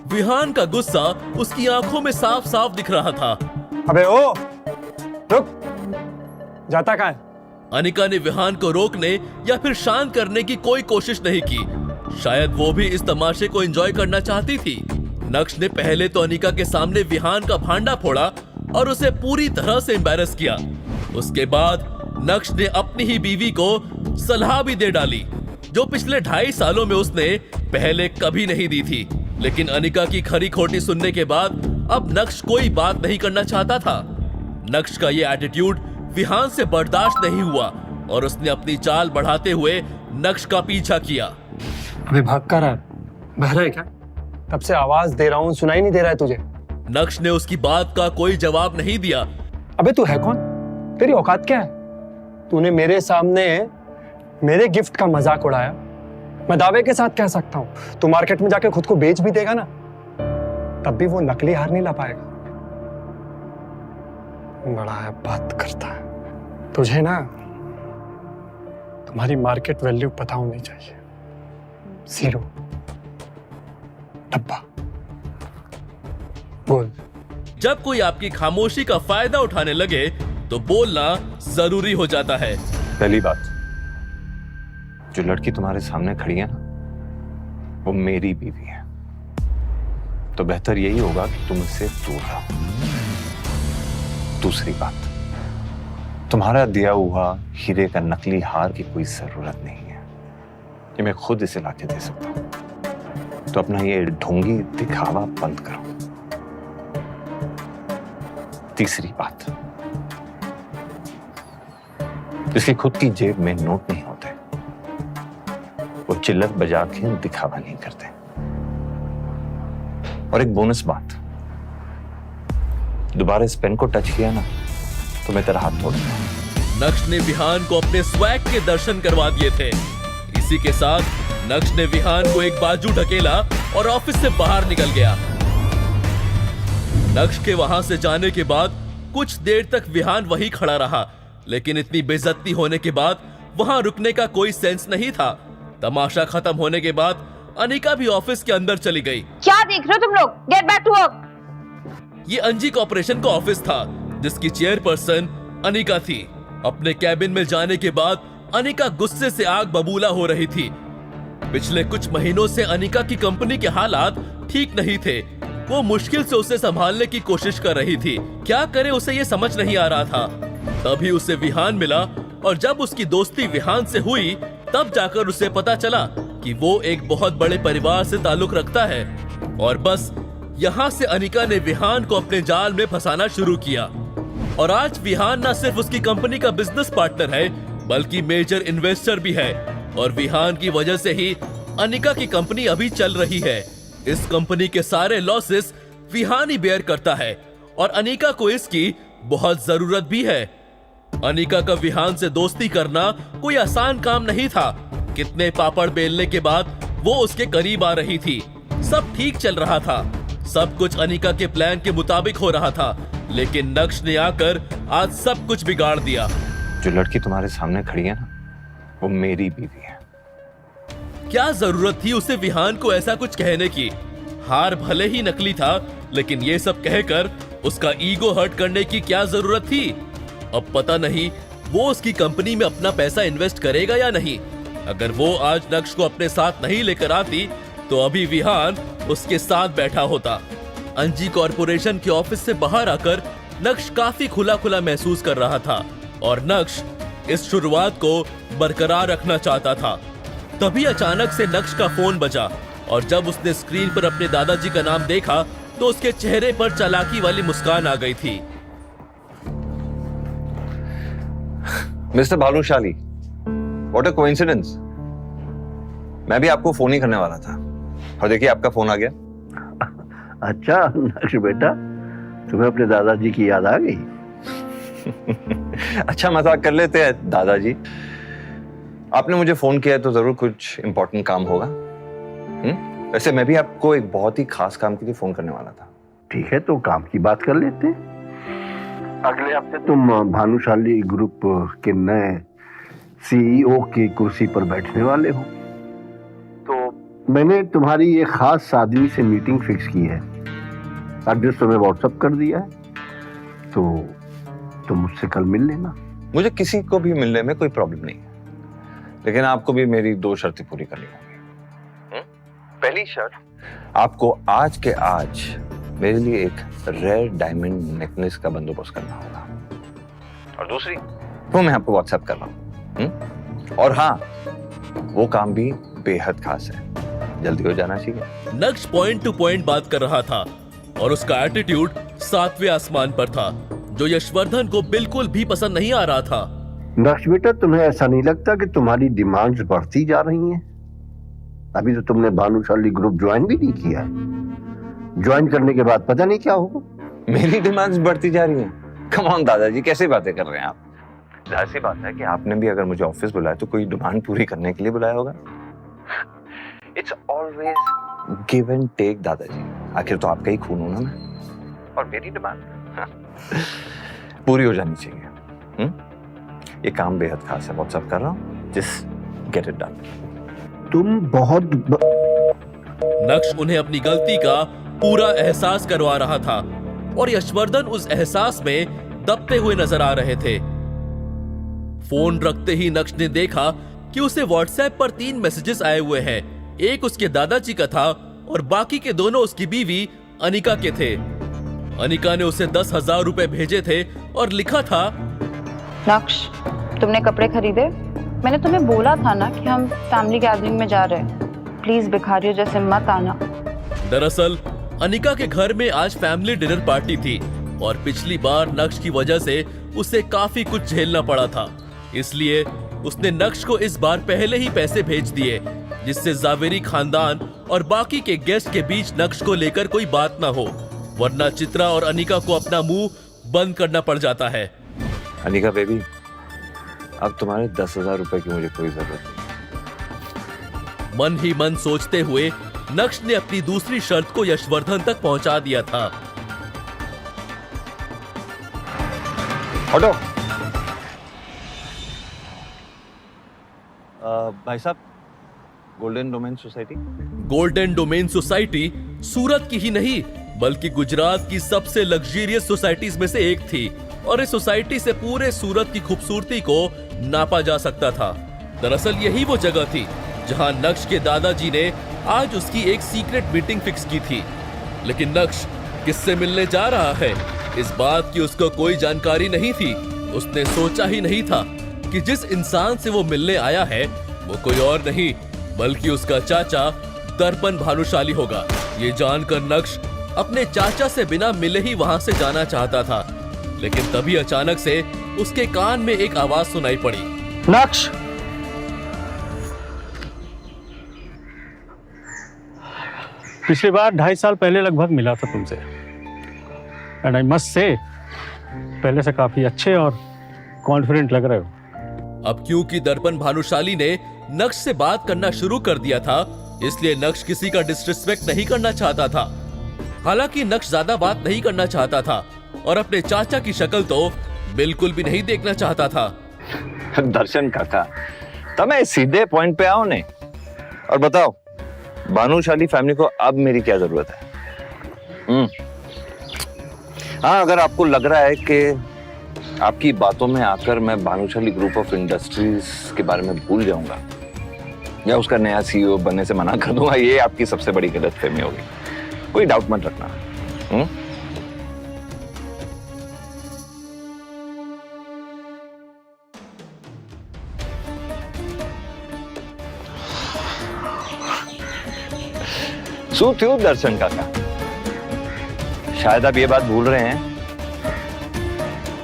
विहान का गुस्सा उसकी आंखों में साफ साफ दिख रहा था। अबे ओ, रुक, जाता कहाँ है? अनिका ने विहान को रोकने या फिर शांत करने की कोई कोशिश नहीं की। शायद वो भी इस तमाशे को एंजॉय करना चाहती थी। नक्श ने पहले तो अनिका के सामने विहान का भांडा फोड़ा और उसे पूरी तरह से एम्बैरस किया। उसके बाद नक्श ने अपनी ही बीवी को सलाह भी दे डाली, जो पिछले 2.5 सालों में उसने पहले कभी नहीं दी थी। लेकिन अनिका की खरी खोटी सुनने के बाद अब नक्श कोई बात नहीं करना चाहता था। नक्श का ये एटीट्यूड विहान से बर्दाश्त नहीं हुआ और उसने अपनी चाल बढ़ाते हुए नक्श का पीछा किया। अबे भाग कर रहा है? बहरा है क्या? तब से आवाज दे रहा हूँ, सुनाई नहीं दे रहा है तुझे? नक्श ने उसकी बात का कोई जवाब नहीं दिया। अबे तू है कौन? तेरी औकात क्या है? तूने मेरे सामने मेरे गिफ्ट का मजाक उड़ाया। मैं दावे के साथ कह सकता हूं तू मार्केट में जाके खुद को बेच भी देगा ना, तब भी वो नकली हार नहीं ला पाएगा। बड़ा है बात करता है। तुझे ना तुम्हारी मार्केट वैल्यू पता होनी चाहिए। 0 डब्बा। बोल। जब कोई आपकी खामोशी का फायदा उठाने लगे तो बोलना जरूरी हो जाता है। पहली बात, जो लड़की तुम्हारे सामने खड़ी है ना, वो मेरी बीवी है, तो बेहतर यही होगा कि तुम इससे दूर रहो। दूसरी बात, तुम्हारा दिया हुआ हीरे का नकली हार की कोई जरूरत नहीं है, ये मैं खुद इसे लाके दे सकता हूं। तो अपना ये ढोंगी दिखावा बंद करो। तीसरी बात, इसकी खुद की जेब में नोट नहीं होते, वो चिल्लर बजा के दिखावा नहीं करते। और एक बोनस बात, दोबारा इस पेन को टच किया ना तो मैं तेरा हाथ तोड़ दूंगा। नक्श ने विहान को अपने स्वैग के दर्शन करवा दिए थे। इसी के साथ नक्श ने विहान को एक बाजू ढकेला और ऑफिस से बाहर निकल गया। नक्श के वहां से जाने के बाद कुछ देर तक विहान वहीं खड़ा रहा, लेकिन इतनी बेइज्जती होने के बाद वहां रुकने का कोई सेंस नहीं था। तमाशा खत्म होने के बाद अनिका भी ऑफिस के अंदर चली गई। क्या देख रहे हो तुम लोग? Get back to work. ये अंजी कॉर्पोरेशन का ऑफिस था, जिसकी चेयरपर्सन अनिका थी। अपने कैबिन में जाने के बाद अनिका गुस्से से आग बबूला हो रही थी। पिछले कुछ महीनों से अनिका की कंपनी के हालात ठीक नहीं थे। वो मुश्किल से उसे संभालने की कोशिश कर रही थी। क्या करे उसे ये समझ नहीं आ रहा था। तभी उसे विहान मिला और जब उसकी दोस्ती विहान से हुई तब जाकर उसे पता चला कि वो एक बहुत बड़े परिवार से ताल्लुक रखता है। और बस यहाँ से अनिका ने विहान को अपने जाल में फंसाना शुरू किया। और आज विहान न सिर्फ उसकी कंपनी का बिजनेस पार्टनर है, बल्कि मेजर इन्वेस्टर भी है। और विहान की वजह से ही अनिका की कंपनी अभी चल रही है। इस कंपनी के सारे लॉसेस विहान ही बेयर करता है और अनिका को इसकी बहुत जरूरत भी है। अनिका का विहान से दोस्ती करना कोई आसान काम नहीं था। कितने पापड़ बेलने के बाद वो उसके करीब आ रही थी। सब ठीक चल रहा था, सब कुछ अनिका के प्लान के मुताबिक हो रहा था, लेकिन नक्श ने आकर आज सब कुछ बिगाड़ दिया। जो लड़की तुम्हारे सामने खड़ी है ना, वो मेरी बीवी है। क्या जरूरत थी उसे विहान को ऐसा कुछ कहने की? हार भले ही नकली था, लेकिन ये सब कहकर उसका ईगो हर्ट करने की क्या जरूरत थी? अब पता नहीं वो उसकी कंपनी में अपना पैसा इन्वेस्ट करेगा या नहीं। अगर वो आज नक्श को अपने साथ नहीं लेकर आती तो अभी विहान उसके साथ बैठा होता। अंजी कॉर्पोरेशन के ऑफिस से बाहर आकर नक्श काफी खुला खुला महसूस कर रहा था और नक्श इस शुरुआत को बरकरार रखना चाहता था। तभी अचानक से नक्श का फोन बजा और जब उसने स्क्रीन पर अपने दादाजी का नाम देखा तो उसके चेहरे पर चालाकी वाली मुस्कान आ गई थी। Mister Bhanushali, what a coincidence. मैं भी आपको फोन ही करने वाला था और देखिए आपका फोन आ गया। अच्छा नक्श बेटा, तुम्हें अपने दादाजी की याद आ गई? अच्छा मजाक कर लेते हैं दादाजी। आपने मुझे फोन किया तो जरूर कुछ इंपॉर्टेंट काम होगा। वैसे मैं भी आपको एक बहुत ही खास काम के लिए फोन करने वाला था। ठीक है, तो काम की बात कर लेते हैं। अगले हफ्ते तुम भानुशाली ग्रुप के नए सीईओ की कुर्सी पर बैठने वाले हो, तो मैंने तुम्हारी एक खास आदमी से मीटिंग फिक्स की है। एड्रेस तुम्हें व्हाट्सएप कर दिया है, तो तुम मुझसे कल मिल लेना। मुझे किसी को भी मिलने में कोई प्रॉब्लम नहीं है, लेकिन आपको भी मेरी 2 शर्तें पूरी करनी होंगी। पहली शर्त, आपको आज के आज मेरे लिए एक रेयर डायमंड नेकलेस का बंदोबस्त करना होगा, और दूसरी वो मैं आपको व्हाट्सएप कर रहा हूँ। और हाँ, वो काम भी बेहद खास है, जल्दी हो जाना चाहिए। नक्श पॉइंट टू पॉइंट बात कर रहा था और उसका एटीट्यूड 7वें आसमान पर था, जो यशवर्धन को बिल्कुल भी पसंद नहीं आ रहा था। नक्श बेटा, तुम्हें ऐसा नहीं लगता कि तुम्हारी डिमांड्स बढ़ती जा रही हैं? अभी तो तुमने भानुशाली ग्रुप ज्वाइन भी नहीं किया है। ज्वाइन करने के बाद पता नहीं क्या होगा। मेरी डिमांड्स बढ़ती जा रही हैं? कम ऑन दादाजी, कैसी बातें कर रहे हैं आप? जाहिर सी बात है कि आपने भी अगर मुझे ऑफिस बुलाया तो कोई डिमांड पूरी करने के लिए बुलाया होगा। It's always give and take दादाजी, आखिर तो आपका ही खून हूं ना मैं, और मेरी डिमांड पूरी हो जानी चाहिए। ये काम बेहद खास है, व्हाट्सएप कर रहा हूं, जस्ट गेट इट डन। तुम बहुत नक्श उन्हें अपनी गलती का पूरा एहसास करवा रहा था और यशवर्धन उस एहसास में दबते हुए नजर आ रहे थे। फोन रखते ही नक्श ने देखा कि उसे व्हाट्सएप पर 3 मैसेजेस आए हुए हैं। एक उसके दादाजी का था और बाकी के दोनों उसकी बीवी अनिका के थे। अनिका ने उसे 10,000 रुपए भेजे थे और लिखा था, नक्श, तुमने कपड़े खरीदे? मैंने तुम्हें बोला था ना कि हम फैमिली गैदरिंग में जा रहे हैं, प्लीज भिखारियों जैसे मत आना। दरअसल अनिका के घर में आज फैमिली डिनर पार्टी थी और पिछली बार नक्श की वजह से उसे काफी कुछ झेलना पड़ा था, इसलिए उसने नक्श को इस बार पहले ही पैसे भेज दिए, जिससे जावेरी खानदान और बाकी के गेस्ट के बीच नक्श को लेकर कोई बात ना हो, वरना चित्रा और अनिका को अपना मुंह बंद करना पड़ जाता है। अनिका बेबी, अब तुम्हारे 10,000 रुपए की मुझे कोई जरूरत नहीं। मन ही मन सोचते हुए नक्श ने अपनी दूसरी शर्त को यशवर्धन तक पहुंचा दिया था। हटो। भाई साहब, golden domain society. Golden domain society Surat की ही नहीं बल्कि गुजरात की सबसे लग्जरियस सोसाइटीज में से एक थी और इस सोसाइटी से पूरे सूरत की खूबसूरती को नापा जा सकता था। दरअसल यही वो जगह थी जहां नक्श के दादाजी ने आज उसकी एक सीक्रेट मीटिंग फिक्स की थी। लेकिन नक्श किससे मिलने जा रहा है, इस बात की उसको कोई जानकारी नहीं थी। उसने सोचा ही नहीं था कि जिस इंसान से वो मिलने आया है वो कोई और नहीं बल्कि उसका चाचा दर्पण भानुशाली होगा। ये जानकर नक्श अपने चाचा से बिना मिले ही वहां से जाना चाहता था, लेकिन तभी अचानक से उसके कान में एक आवाज सुनाई पड़ी। नक्श, पिछली बार 2.5 साल पहले लगभग मिला था तुमसे, एंड आई मस्ट से पहले से काफी अच्छे और कॉन्फिडेंट लग रहे हो। अब क्योंकि दर्पण भानुशाली ने नक्श से बात करना शुरू कर दिया था, इसलिए नक्श किसी का डिसरिस्पेक्ट नहीं करना चाहता था। हालांकि नक्श ज्यादा बात नहीं करना चाहता था और अपने चाचा की शक्ल तो बिल्कुल भी नहीं देखना चाहता था। दर्शन काका, તમે सीधे पॉइंट पे आओ ने और बताओ भानुशाली फैमिली को अब मेरी क्या जरूरत है? हाँ, अगर आपको लग रहा है कि आपकी बातों में आकर मैं भानुशाली ग्रुप ऑफ इंडस्ट्रीज के बारे में भूल जाऊंगा या उसका नया सीईओ बनने से मना कर दूंगा, ये आपकी सबसे बड़ी गलतफहमी होगी। कोई डाउट मत रखना। શું થયું દર્શન કાકા? शायद आप ये बात भूल रहे हैं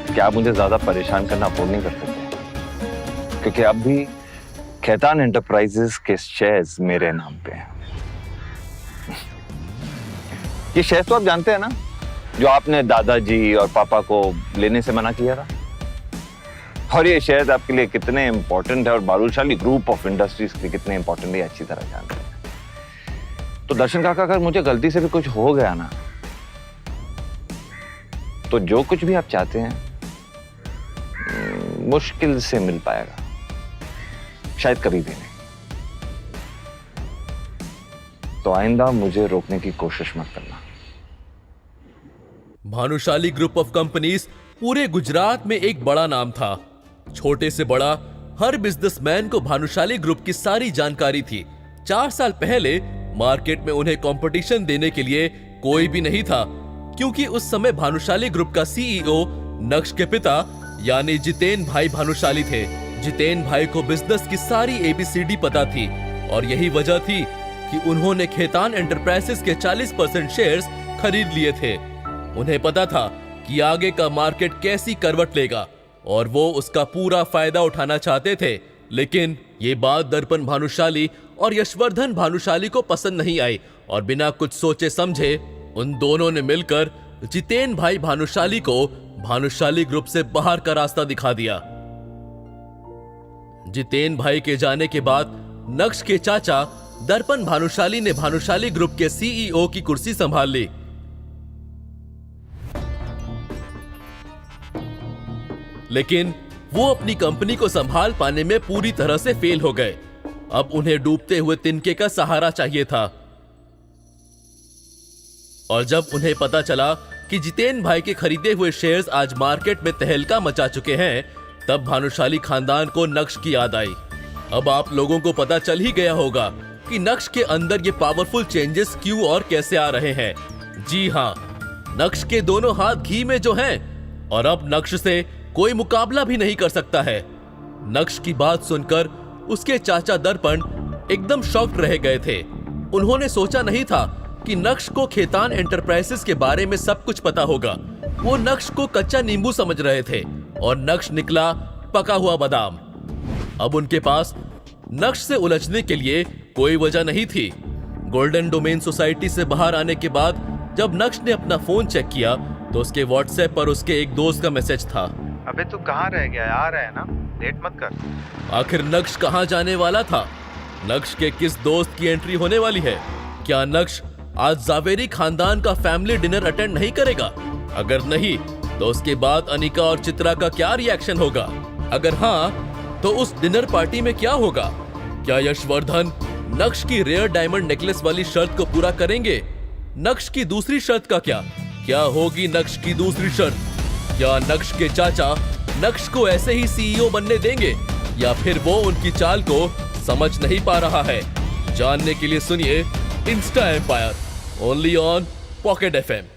कि आप मुझे ज्यादा परेशान करना अफोर्ड नहीं कर सकते, क्योंकि अब भी खेतान एंटरप्राइजेस के शेयर्स मेरे नाम पे हैं। ये शेयर्स तो आप जानते हैं ना, जो आपने दादाजी और पापा को लेने से मना किया था। और ये शेयर्स आपके लिए कितने इंपॉर्टेंट है और भानुशाली ग्रुप ऑफ इंडस्ट्रीज के लिए कितने इंपॉर्टेंट है अच्छी तरह जानते हैं। तो दर्शन काका, अगर मुझे गलती से भी कुछ हो गया ना, तो जो कुछ भी आप चाहते हैं मुश्किल से मिल पाएगा, शायद कभी भी नहीं। तो आइंदा मुझे रोकने की कोशिश मत करना। भानुशाली ग्रुप ऑफ कंपनीज पूरे गुजरात में एक बड़ा नाम था। छोटे से बड़ा हर बिजनेसमैन को भानुशाली ग्रुप की सारी जानकारी थी। 4 साल पहले मार्केट में उन्हें कंपटीशन देने के लिए कोई भी नहीं था, क्योंकि उस समय भानुशाली ग्रुप का सीईओ नक्श के पिता यानी जितेन भाई भानुशाली थे। जितेन भाई को बिजनेस की सारी एबीसीडी पता थी और यही वजह थी कि उन्होंने खेतान एंटरप्राइजेस के 40% शेयर्स खरीद लिए थे। उन्हें पता था कि आगे का मार्केट कैसी करवट लेगा और वो उसका पूरा फायदा उठाना चाहते थे। लेकिन ये बात दर्पण भानुशाली और यशवर्धन भानुशाली को पसंद नहीं आई और बिना कुछ सोचे समझे उन दोनों ने मिलकर जितेन भाई भानुशाली को भानुशाली ग्रुप से बाहर का रास्ता दिखा दिया। जितेन भाई के जाने के बाद नक्श के चाचा दर्पण भानुशाली ने भानुशाली ग्रुप के सीईओ की कुर्सी संभाल ली। लेकिन वो अपनी कंपनी को संभाल पाने में पूरी तरह से फेल हो गए। अब उन्हें डूबते हुए तिनके का सहारा चाहिए था। और जब उन्हें पता चला कि जितेन भाई के खरीदे हुए शेयर्स आज मार्केट में तहलका मचा चुके हैं, तब भानुशाली खानदान को नक्श की याद आई। अब आप लोगों को पता चल ही गया होगा कि नक्श के अंदर ये पावरफुल चेंजेस क्यों और कैसे आ रहे हैं। जी हाँ, नक्श के दोनों हाथ घी में जो हैं और अब नक्श से कोई मुकाबला भी नहीं कर सकता है। नक्श की बात सुनकर उसके चाचा दर्पण एकदम शॉक्ड रह गए थे। उन्होंने सोचा नहीं था कि नक्श को खेतान एंटरप्राइजेस के बारे में सब कुछ पता होगा। वो नक्श को कच्चा नींबू समझ रहे थे और नक्श निकला पका हुआ बादाम। अब उनके पास नक्श से उलझने के लिए कोई वजह नहीं थी। गोल्डन डोमेन सोसाइटी से बाहर आने के बाद जब नक्श ने अपना फोन चेक किया तो उसके व्हाट्सएप पर उसके एक दोस्त का मैसेज था। अबे तू कहाँ रह गया? आ रहा है ना, लेट मत कर। आखिर नक्श कहाँ जाने वाला था? नक्श के किस दोस्त की एंट्री होने वाली है? क्या नक्श आज जावेरी खानदान का फैमिली डिनर अटेंड नहीं करेगा? अगर नहीं तो उसके बाद अनिका और चित्रा का क्या रिएक्शन होगा? अगर हाँ तो उस डिनर पार्टी में क्या होगा? क्या यशवर्धन नक्श की रेयर डायमंड नेकलेस वाली शर्त को पूरा करेंगे? नक्श की दूसरी शर्त का क्या होगी नक्श की दूसरी शर्त? क्या नक्श के चाचा नक्श को ऐसे ही सीईओ बनने देंगे या फिर वो उनकी चाल को समझ नहीं पा रहा है? जानने के लिए सुनिए insta empire only on pocket FM।